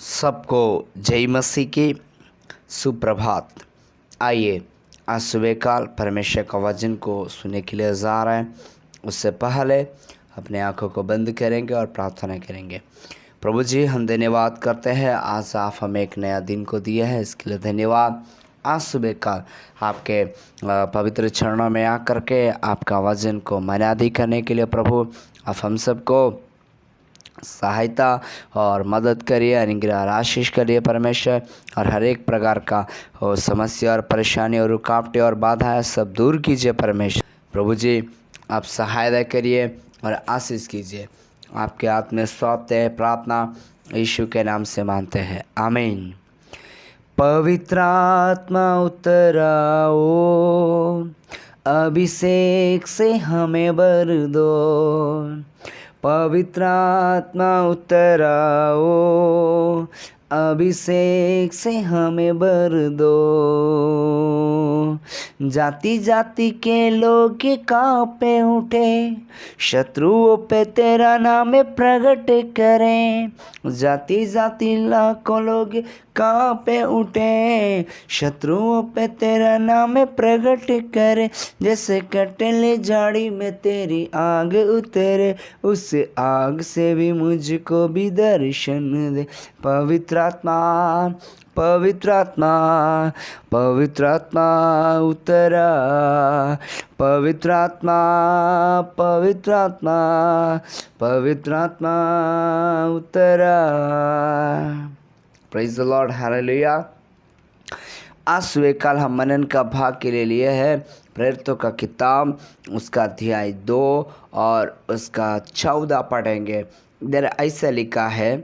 सबको जय मसीह की सुप्रभात। आइए आज सुबह काल परमेश्वर का वचन को सुनने के लिए जा रहे हैं। उससे पहले अपने आंखों को बंद करेंगे और प्रार्थना करेंगे। प्रभु जी, हम धन्यवाद करते हैं, आज आप हमें एक नया दिन को दिया है, इसके लिए धन्यवाद। आज सुबह काल आपके पवित्र चरणों में आकर के आपका वचन को मनादी करने के लिए प्रभु आप हम सबको सहायता और मदद करिए, अनुग्रह और आशीष करिए परमेश्वर। और हर एक प्रकार का समस्या और परेशानी और रुकावटें और बाधाएं सब दूर कीजिए परमेश्वर। प्रभु जी, आप सहायता करिए और आशीष कीजिए। आपके हाथ में सौंपते हैं, प्रार्थना यीशु के नाम से मांगते हैं, आमीन। पवित्र आत्मा उतर आओ, अभिषेक से हमें भर दो। पवित्र आत्मा उतर आओ, अभिषेक से हमें भर दो। जाति जाति के लोग कांपे उठे, शत्रुओं पे तेरा नाम प्रकट करें। जाति जाति लाखों लोग कांपे उठे, शत्रुओं पे तेरा नाम प्रकट करे। जैसे कटले झाड़ी में तेरी आग उतरे, उस आग से भी मुझको भी दर्शन दे। पवित्र आत्मा, पवित्र आत्मा, पवित्र आत्मा उतरा। पवित्र आत्मा, पवित्र आत्मा, पवित्र आत्मा उतरा। Praise the Lord, hallelujah. आज सुबह काल हम मनन का भाग के लिए है प्रेरितों का किताब, उसका अध्याय 2 और उसका 14 पढ़ेंगे। इधर ऐसा लिखा है,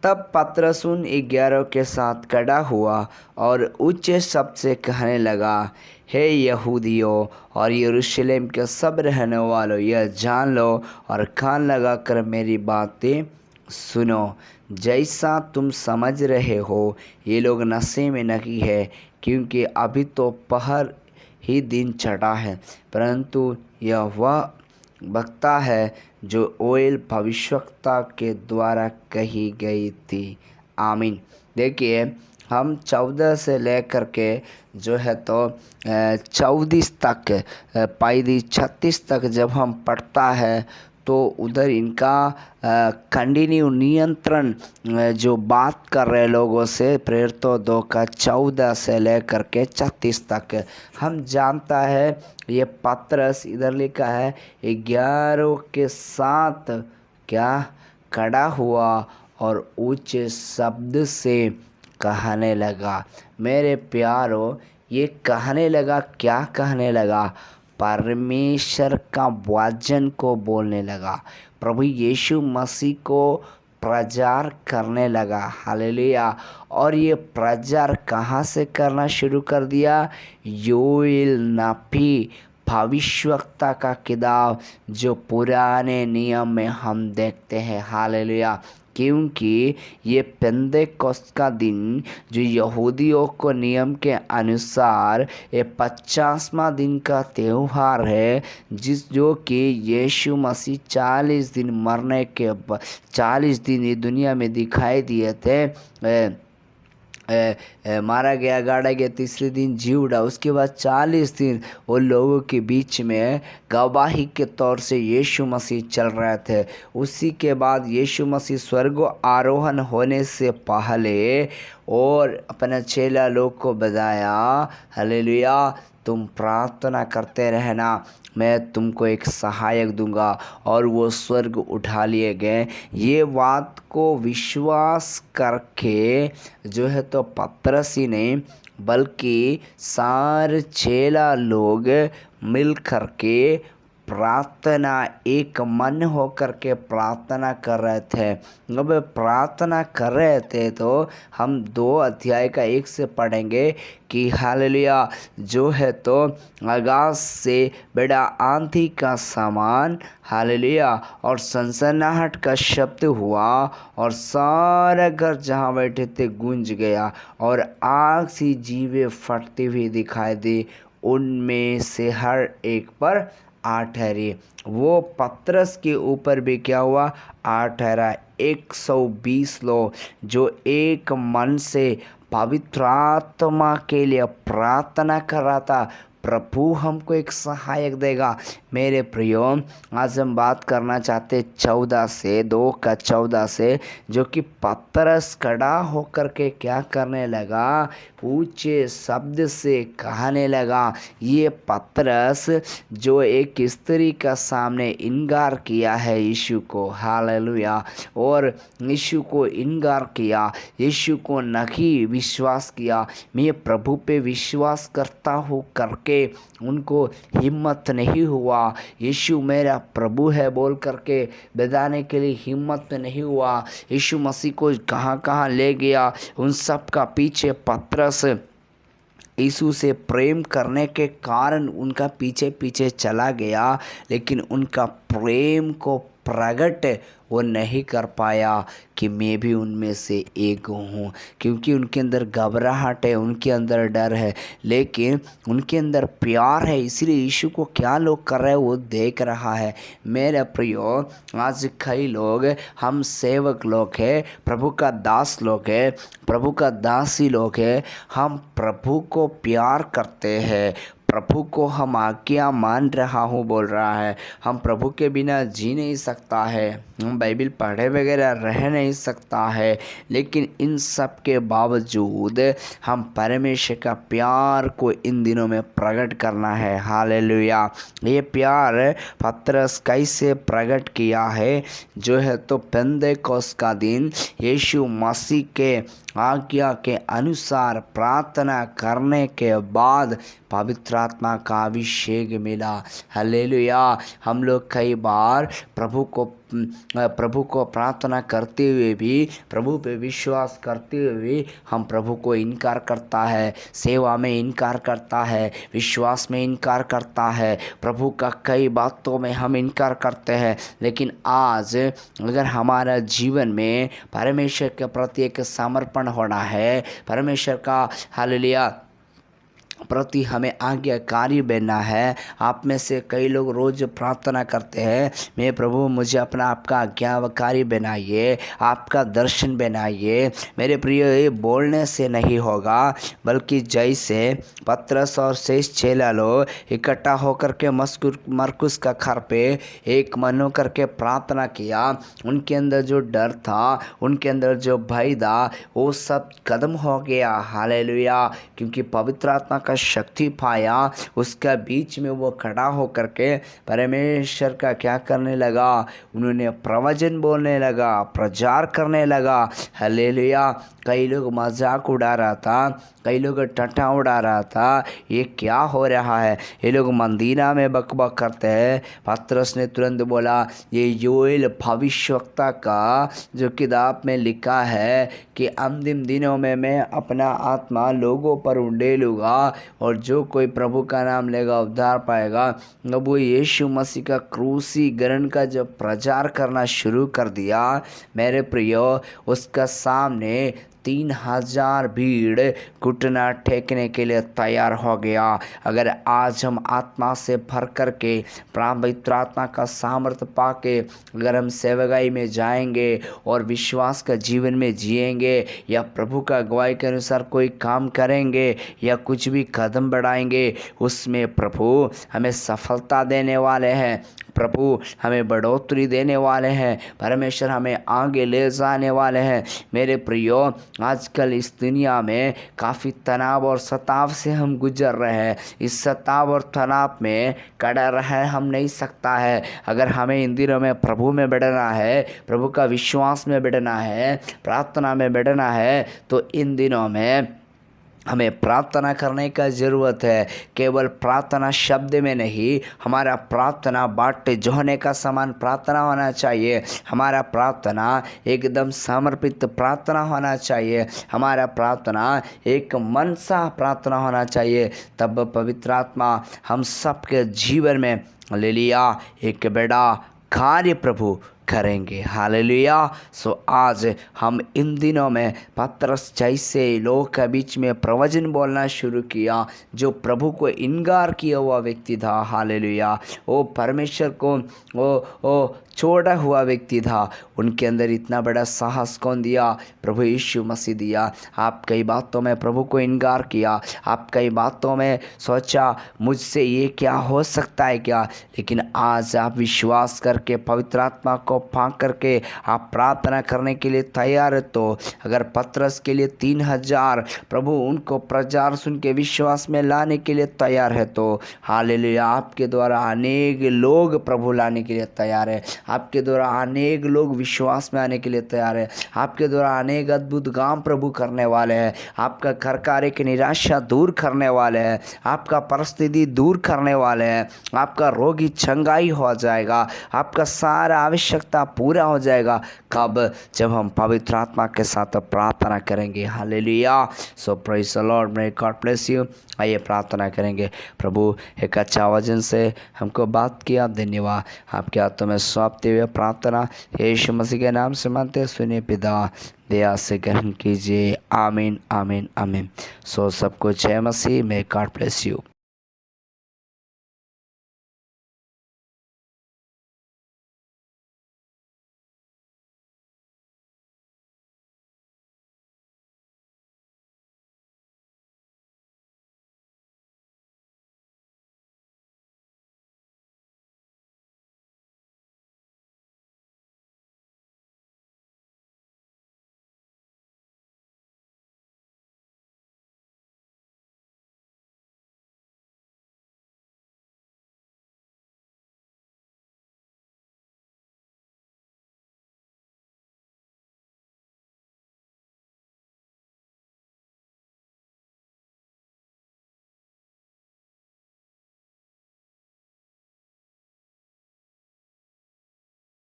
तब पतरस उन 11 के साथ खड़ा हुआ और ऊंचे शब्द से कहने लगा, हे यहूदियों और यरूशलेम के सब रहने वालों, यह जान लो और कान लगा कर मेरी बातें सुनो। जैसा तुम समझ रहे हो ये लोग नशे में नहीं है, क्योंकि अभी तो पहर ही दिन चढ़ा है, परंतु यह वह वक्ता है जो ओएल भविष्यवक्ता के द्वारा कही गई थी। आमीन। देखिए, हम 14 से लेकर के जो है तो 34 तक, पायदी 36 तक जब हम पढ़ता है तो उधर इनका कंटिन्यू नियंत्रण जो बात कर रहे लोगों से, प्रेरितों 2 का 14 से लेकर के 36 तक हम जानता है। ये पतरस इधर लिखा है 11 के साथ क्या खड़ा हुआ और ऊंचे शब्द से कहने लगा। मेरे प्यारो, ये कहने लगा, क्या कहने लगा? परमेश्वर का वचन को बोलने लगा, प्रभु यीशु मसीह को प्रचार करने लगा। हालेलुया। और ये प्रचार कहाँ से करना शुरू कर दिया? योएल नबी भविष्यवक्ता का किताब जो पुराने नियम में हम देखते हैं। हालेलुया। क्योंकि ये पेंतेकोस्त का दिन जो यहूदियों को नियम के अनुसार ये 50वां दिन का त्यौहार है, जो कि यीशु मसीह 40 दिन मरने के बाद 40 दिन ये दुनिया में दिखाई दिए थे। मारा गया, गाड़ा गया, तीसरे दिन जी उड़ा। उसके बाद 40 दिन वो लोगों के बीच में गवाही के तौर से यीशु मसीह चल रहे थे। उसी के बाद यीशु मसीह स्वर्ग आरोहण होने से पहले और अपने चेला लोग को बताया, हालेलुया, तुम प्रार्थना करते रहना, मैं तुमको एक सहायक दूंगा। और वो स्वर्ग उठा लिए गए। ये बात को विश्वास करके जो है तो पतरस ही नहीं बल्कि सारे चेला लोग मिल करके प्रार्थना, एक मन होकर के प्रार्थना कर रहे थे। अब प्रार्थना कर रहे थे तो हम 2 अध्याय का 1 से पढ़ेंगे कि हालेलुया, जो है तो आकाश से बड़ा आंधी का समान, हालेलुया, और सनसनाहट का शब्द हुआ और सारा घर जहाँ बैठे थे गूंज गया और आग सी जीवें फटती हुई दिखाई दी, उनमें से हर एक पर आ ठहरी। वो पतरस के ऊपर भी क्या हुआ? आ ठहरा। 120 लोग जो एक मन से पवित्र आत्मा के लिए प्रार्थना कर रहा था, प्रभु हमको एक सहायक देगा। मेरे प्रियो, आज हम बात करना चाहते 2 से, जो कि पतरस खड़ा होकर के क्या करने लगा? ऊंचे शब्द से कहने लगा। ये पतरस जो एक स्त्री का सामने इनकार किया है यीशु को, हालेलुया, और यीशु को इनकार किया, यीशु को नहीं विश्वास किया, मैं प्रभु पे विश्वास करता हूँ करके उनको हिम्मत नहीं हुआ, यीशु मेरा प्रभु है बोल करके बताने के लिए हिम्मत नहीं हुआ। यीशु मसीह को कहाँ कहाँ ले गया, उन सब का पीछे पतरस यीशु से प्रेम करने के कारण उनका पीछे पीछे चला गया, लेकिन उनका प्रेम को प्रकट वो नहीं कर पाया कि मैं भी उनमें से एक हूँ, क्योंकि उनके अंदर घबराहट है, उनके अंदर डर है, लेकिन उनके अंदर प्यार है। इसलिए यीशु को क्या लोग कर रहे हैं वो देख रहा है। मेरे प्रियो, आज कई लोग, हम सेवक लोग हैं, प्रभु का दास लोग हैं, प्रभु का दासी लोग हैं, हम प्रभु को प्यार करते हैं, प्रभु को हम आज्ञा मान रहा हूँ बोल रहा है, हम प्रभु के बिना जी नहीं सकता है, हम बाइबिल पढ़े वगैरह रह नहीं सकता है, लेकिन इन सब के बावजूद हम परमेश्वर का प्यार को इन दिनों में प्रकट करना है। हालेलुया। ये प्यार पतरस कैसे प्रकट किया है? जो है तो पेंतेकोस्त का दिन यीशु मसीह के आज्ञा के अनुसार प्रार्थना करने के बाद पवित्र आत्मा का अभिषेक मिला। हालेलुया। हम लोग कई बार प्रभु को प्रार्थना करते हुए भी, प्रभु पे विश्वास करते हुए भी हम प्रभु को इनकार करता है, सेवा में इनकार करता है, विश्वास में इनकार करता है, प्रभु का कई बातों में हम इनकार करते हैं। लेकिन आज अगर हमारा जीवन में परमेश्वर के प्रति एक समर्पण होना है, परमेश्वर का हालेलुया प्रति हमें आज्ञाकारी बनना है। आप में से कई लोग रोज़ प्रार्थना करते हैं, मैं प्रभु मुझे अपना आपका आज्ञाकारी बनाइए, आपका दर्शन बनाइए। मेरे प्रिय, ये बोलने से नहीं होगा, बल्कि जैसे पतरस और शेष 6 लोग इकट्ठा होकर के मरकुस का घर पे एक मन होकर के प्रार्थना किया, उनके अंदर जो डर था, उनके अंदर जो भय था, वो सब खत्म हो गया। हालेलुया। क्योंकि पवित्र आत्मा का शक्ति पाया, उसका बीच में वो खड़ा होकर के परमेश्वर का क्या करने लगा? उन्होंने प्रवचन बोलने लगा, प्रचार करने लगा। हालेलुया। कई लोग मजाक उड़ा रहा था, कई लोग टट्टा उड़ा रहा था, ये क्या हो रहा है, ये लोग मंदीना में बकबक करते हैं। पतरस ने तुरंत बोला, ये योएल भविष्यवक्ता का जो किताब में लिखा है कि अंतिम दिनों में मैं अपना आत्मा लोगों पर उंडेलूँगा और जो कोई प्रभु का नाम लेगा उद्धार पाएगा। अब वो यीशु मसीह का क्रूसीकरण का जब प्रचार करना शुरू कर दिया, मेरे प्रियो, उसका सामने 3000 भीड़ घुटना टेकने के लिए तैयार हो गया। अगर आज हम आत्मा से भर कर के, पवित्र आत्मा का सामर्थ्य पाके अगर हम सेवकाई में जाएंगे और विश्वास का जीवन में जिएंगे, या प्रभु का गवाही के अनुसार कोई काम करेंगे, या कुछ भी कदम बढ़ाएंगे, उसमें प्रभु हमें सफलता देने वाले हैं, प्रभु हमें बढ़ोतरी देने वाले हैं, परमेश्वर हमें आगे ले जाने वाले हैं। मेरे प्रियो, आजकल इस दुनिया में काफ़ी तनाव और सताव से हम गुजर रहे हैं। इस सताव और तनाव में खड़ा रह हम नहीं सकता है। अगर हमें इन दिनों में प्रभु में बढ़ना है, प्रभु का विश्वास में बढ़ना है, प्रार्थना में बढ़ना है, तो इन दिनों में हमें प्रार्थना करने का ज़रूरत है। केवल प्रार्थना शब्द में नहीं, हमारा प्रार्थना बाट जोहने का समान प्रार्थना होना चाहिए। हमारा प्रार्थना एकदम समर्पित प्रार्थना होना चाहिए। हमारा प्रार्थना एक मन सा प्रार्थना होना चाहिए। तब पवित्र आत्मा हम सबके जीवन में हालेलुया एक बड़ा कार्य प्रभु करेंगे। हालेलुया। सो आज हम इन दिनों में पतरस जैसे लोगों के बीच में प्रवचन बोलना शुरू किया, जो प्रभु को इनकार किया हुआ व्यक्ति था। हालेलुया। वो परमेश्वर को वो छोड़ा हुआ व्यक्ति था। उनके अंदर इतना बड़ा साहस कौन दिया? प्रभु यीशु मसीह दिया। आप कई बातों में प्रभु को इनकार किया, आप कई बातों में सोचा मुझसे ये क्या हो सकता है क्या, लेकिन आज आप विश्वास करके पवित्र आत्मा को पाक करके आप प्रार्थना करने के लिए तैयार है। तो अगर पतरस के लिए 3000 प्रभु उनको प्रचार सुन के विश्वास में लाने के लिए तैयार है, तो हालेलुया आपके द्वारा अनेक लोग प्रभु लाने के लिए तैयार है। आपके द्वारा अनेक लोग विश्वास में आने के लिए तैयार है। आपके द्वारा अनेक अद्भुत काम प्रभु करने वाले हैं। आपका घर कार्य की निराशा दूर करने वाले हैं। आपका परिस्थिति दूर करने वाले हैं। आपका रोगी चंगाई हो जाएगा। आपका सारा आवश्यकता पूरा हो जाएगा। कब? जब हम पवित्र आत्मा के साथ प्रार्थना करेंगे। Hallelujah. So praise the Lord, may God bless you. आइए प्रार्थना करेंगे। प्रभु एक अच्छा वचन से हमको बात किया, धन्यवाद। आपके हाथों में सौंपते हुए प्रार्थना यीशु मसीह के नाम से मांगते सुनिए पिता, दया से ग्रहण कीजिए। आमीन आमीन आमीन। सो सबको जय मसीह। May God bless you.